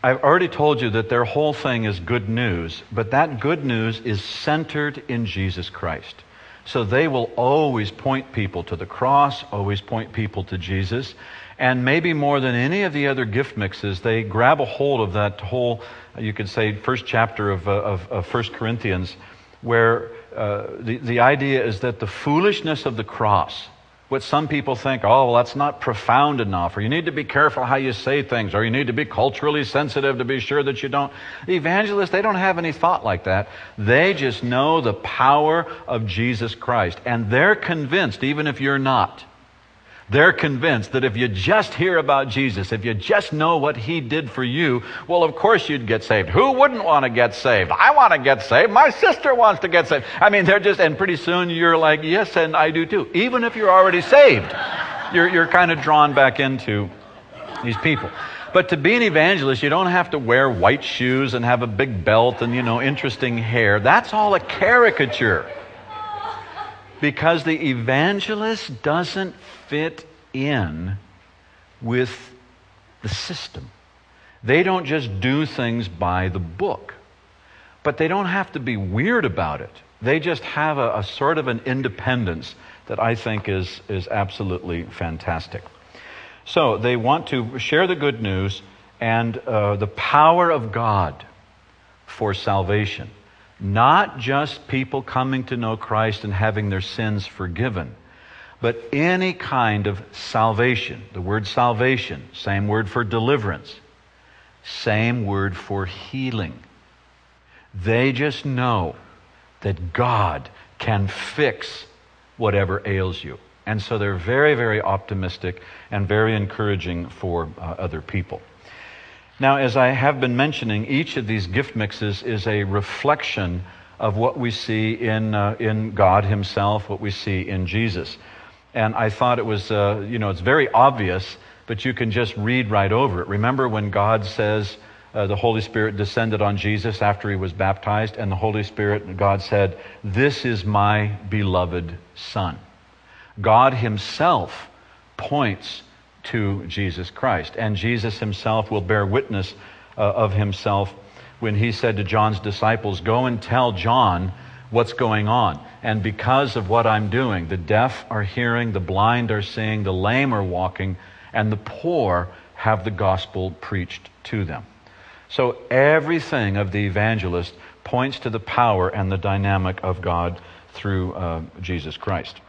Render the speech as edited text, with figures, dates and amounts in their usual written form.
I've already told you that their whole thing is good news, but that good news is centered in Jesus Christ. So they will always point people to the cross, always point people to Jesus. And maybe more than any of the other gift mixes, they grab a hold of that whole, you could say, first chapter of 1 Corinthians, where the idea is that the foolishness of the cross, what some people think, oh, well, that's not profound enough, or you need to be careful how you say things, or you need to be culturally sensitive to be sure that you don't. The evangelists, they don't have any thought like that. They just know the power of Jesus Christ. And they're convinced, even if you're not, they're convinced that if you just hear about Jesus, if you just know what He did for you, well, of course you'd get saved. Who wouldn't want to get saved? I want to get saved. My sister wants to get saved. I mean, and pretty soon you're like, yes, and I do too. Even if you're already saved, you're kind of drawn back into these people. But to be an evangelist, you don't have to wear white shoes and have a big belt and, interesting hair. That's all a caricature. Because the evangelist doesn't fit in with the system. They don't just do things by the book. But they don't have to be weird about it. They just have a sort of an independence that I think is absolutely fantastic. So they want to share the good news and the power of God for salvation. Not just people coming to know Christ and having their sins forgiven, but any kind of salvation. The word salvation, same word for deliverance, same word for healing. They just know that God can fix whatever ails you. And so they're very, very optimistic and very encouraging for other people. Now, as I have been mentioning, each of these gift mixes is a reflection of what we see in God Himself, what we see in Jesus. And I thought it was, it's very obvious, but you can just read right over it. Remember when God says the Holy Spirit descended on Jesus after He was baptized, and the Holy Spirit, God said, "This is my beloved Son." God Himself points to Jesus Christ. And Jesus Himself will bear witness of Himself when He said to John's disciples, "Go and tell John what's going on. And because of what I'm doing, the deaf are hearing, the blind are seeing, the lame are walking, and the poor have the gospel preached to them." So everything of the evangelist points to the power and the dynamic of God through Jesus Christ.